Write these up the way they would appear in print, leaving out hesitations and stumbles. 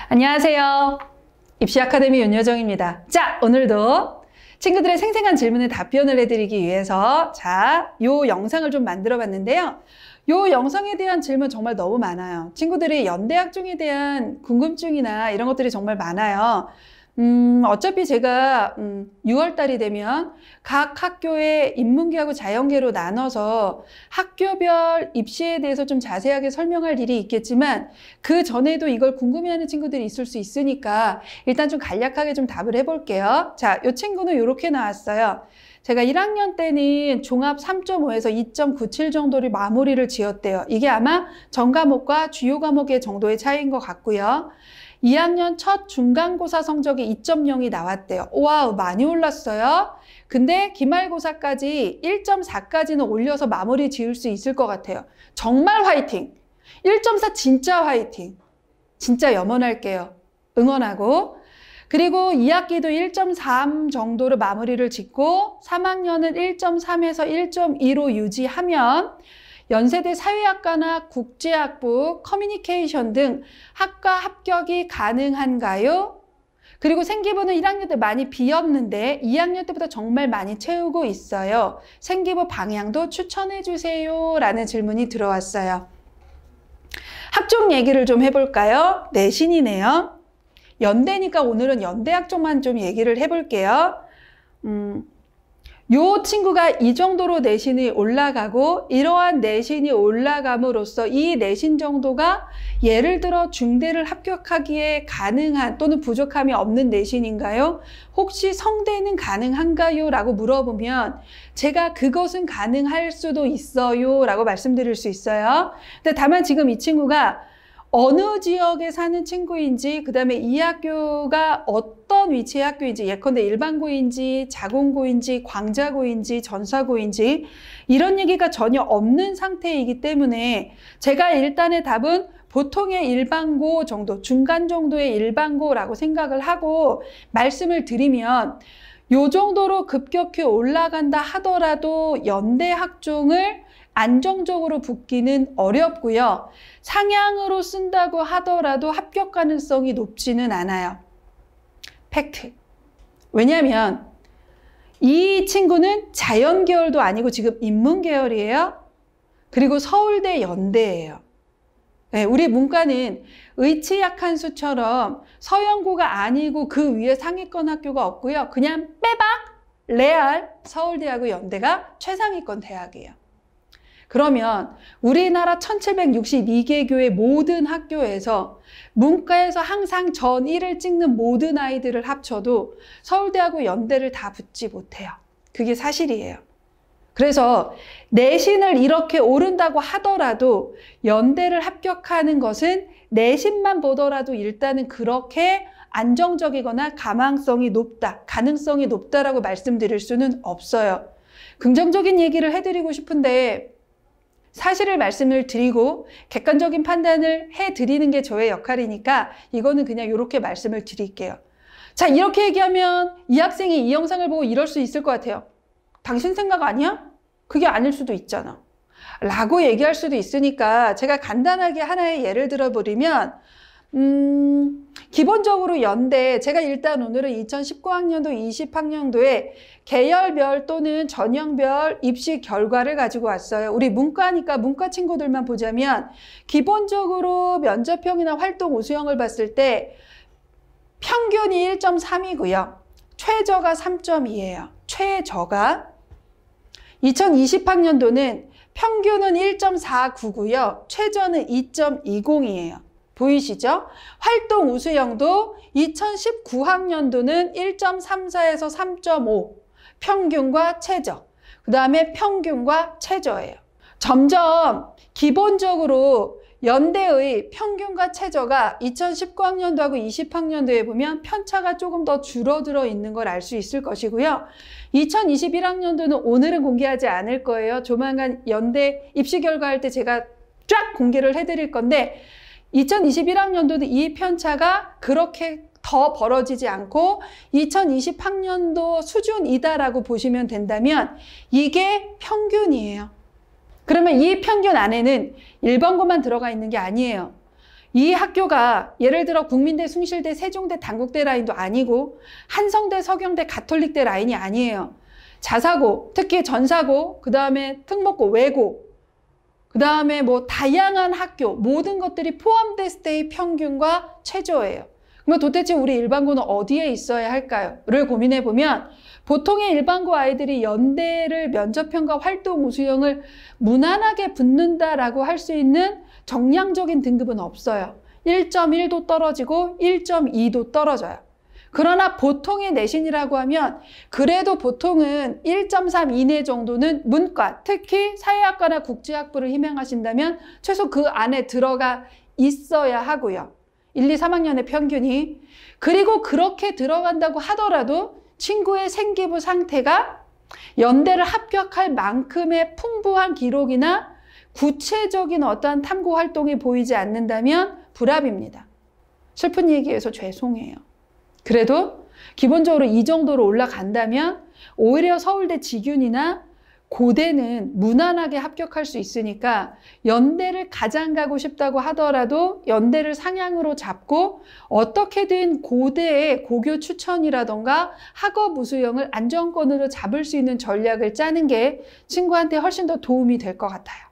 안녕하세요. 입시 아카데미 윤여정입니다. 자, 오늘도 친구들의 생생한 질문에 답변을 해드리기 위해서 요 영상을 좀 만들어 봤는데요. 요 영상에 대한 질문 정말 너무 많아요. 친구들이 연대학종에 대한 궁금증이나 이런 것들이 정말 많아요. 어차피 제가 6월달이 되면 각 학교의 인문계하고 자연계로 나눠서 학교별 입시에 대해서 좀 자세하게 설명할 일이 있겠지만 그 전에도 이걸 궁금해하는 친구들이 있을 수 있으니까 일단 좀 간략하게 좀 답을 해볼게요. 자, 이 친구는 이렇게 나왔어요. 제가 1학년 때는 종합 3.5에서 2.97 정도를 마무리를 지었대요. 이게 아마 전 과목과 주요 과목의 정도의 차이인 것 같고요. 2학년 첫 중간고사 성적이 2.0이 나왔대요. 와우, 많이 올랐어요. 근데 기말고사까지 1.4까지는 올려서 마무리 지을 수 있을 것 같아요. 정말 화이팅! 1.4 진짜 화이팅! 진짜 염원할게요. 응원하고. 그리고 2학기도 1.3 정도로 마무리를 짓고 3학년은 1.3에서 1.2로 유지하면 연세대 사회학과나 국제학부, 커뮤니케이션 등 학과 합격이 가능한가요? 그리고 생기부는 1학년 때 많이 비었는데 2학년 때보다 정말 많이 채우고 있어요. 생기부 방향도 추천해 주세요. 라는 질문이 들어왔어요. 학종 얘기를 좀 해볼까요? 내신이네요. 연대니까 오늘은 연대학종만 좀 얘기를 해볼게요. 요 친구가 이 정도로 내신이 올라가고 이러한 내신이 올라감으로써 이 내신 정도가 예를 들어 중대를 합격하기에 가능한 또는 부족함이 없는 내신인가요? 혹시 성대는 가능한가요? 라고 물어보면 제가 그것은 가능할 수도 있어요 라고 말씀드릴 수 있어요. 근데 다만 지금 이 친구가 어느 지역에 사는 친구인지, 그 다음에 이 학교가 어떤 위치의 학교인지, 예컨대 일반고인지, 자공고인지, 광자고인지, 전사고인지 이런 얘기가 전혀 없는 상태이기 때문에 제가 일단의 답은 보통의 일반고 정도, 중간 정도의 일반고라고 생각을 하고 말씀을 드리면 요 정도로 급격히 올라간다 하더라도 연대 학종을 안정적으로 붙기는 어렵고요. 상향으로 쓴다고 하더라도 합격 가능성이 높지는 않아요. 팩트. 왜냐하면 이 친구는 자연계열도 아니고 지금 인문계열이에요. 그리고 서울대 연대예요. 네, 우리 문과는 의치약한 수처럼 서영고가 아니고 그 위에 상위권 학교가 없고요. 그냥 빼박 레알 서울대하고 연대가 최상위권 대학이에요. 그러면 우리나라 1762개 교의 모든 학교에서 문과에서 항상 전 1을 찍는 모든 아이들을 합쳐도 서울대하고 연대를 다 붙지 못해요. 그게 사실이에요. 그래서 내신을 이렇게 오른다고 하더라도 연대를 합격하는 것은 내신만 보더라도 일단은 그렇게 안정적이거나 가능성이 높다라고 말씀드릴 수는 없어요. 긍정적인 얘기를 해드리고 싶은데 사실을 말씀을 드리고 객관적인 판단을 해드리는 게 저의 역할이니까 이거는 그냥 이렇게 말씀을 드릴게요. 자, 이렇게 얘기하면 이 학생이 이 영상을 보고 이럴 수 있을 것 같아요. 당신 생각 아니야? 그게 아닐 수도 있잖아. 라고 얘기할 수도 있으니까 제가 간단하게 하나의 예를 들어버리면 기본적으로 연대, 제가 일단 오늘은 2019학년도, 20학년도에 계열별 또는 전형별 입시 결과를 가지고 왔어요. 우리 문과니까 문과 친구들만 보자면 기본적으로 면접형이나 활동 우수형을 봤을 때 평균이 1.3이고요. 최저가 3.2예요. 최저가. 2020학년도는 평균은 1.49고요. 최저는 2.20이에요. 보이시죠? 활동 우수형도 2019학년도는 1.34에서 3.5 평균과 최저, 그 다음에 평균과 최저예요. 점점 기본적으로 연대의 평균과 최저가 2019학년도하고 20학년도에 보면 편차가 조금 더 줄어들어 있는 걸 알 수 있을 것이고요. 2021학년도는 오늘은 공개하지 않을 거예요. 조만간 연대 입시 결과할 때 제가 쫙 공개를 해드릴 건데 2021학년도는 이 편차가 그렇게 더 벌어지지 않고 2020학년도 수준이다라고 보시면 된다면 이게 평균이에요. 그러면 이 평균 안에는 일반고만 들어가 있는 게 아니에요. 이 학교가 예를 들어 국민대, 숭실대, 세종대, 단국대 라인도 아니고 한성대, 서경대, 가톨릭대 라인이 아니에요. 자사고, 특히 전사고, 그 다음에 특목고, 외고, 그 다음에 뭐 다양한 학교, 모든 것들이 포함됐을 때의 평균과 최저예요. 그러면 도대체 우리 일반고는 어디에 있어야 할까요? 를 고민해 보면 보통의 일반고 아이들이 연대를 면접평가 활동 우수형을 무난하게 붙는다라고 할 수 있는 정량적인 등급은 없어요. 1.1도 떨어지고 1.2도 떨어져요. 그러나 보통의 내신이라고 하면 그래도 보통은 1.3 이내 정도는 문과, 특히 사회학과나 국제학부를 희망하신다면 최소 그 안에 들어가 있어야 하고요. 1, 2, 3학년의 평균이. 그리고 그렇게 들어간다고 하더라도 친구의 생기부 상태가 연대를 합격할 만큼의 풍부한 기록이나 구체적인 어떠한 탐구 활동이 보이지 않는다면 불합입니다. 슬픈 얘기해서 죄송해요. 그래도 기본적으로 이 정도로 올라간다면 오히려 서울대 직윤이나 고대는 무난하게 합격할 수 있으니까 연대를 가장 가고 싶다고 하더라도 연대를 상향으로 잡고 어떻게든 고대의 고교 추천이라던가 학업 우수형을 안정권으로 잡을 수 있는 전략을 짜는 게 친구한테 훨씬 더 도움이 될 것 같아요.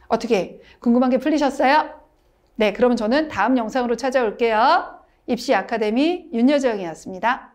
어떻게 궁금한 게 풀리셨어요? 네, 그러면 저는 다음 영상으로 찾아올게요. 입시 아카데미 윤여정이었습니다.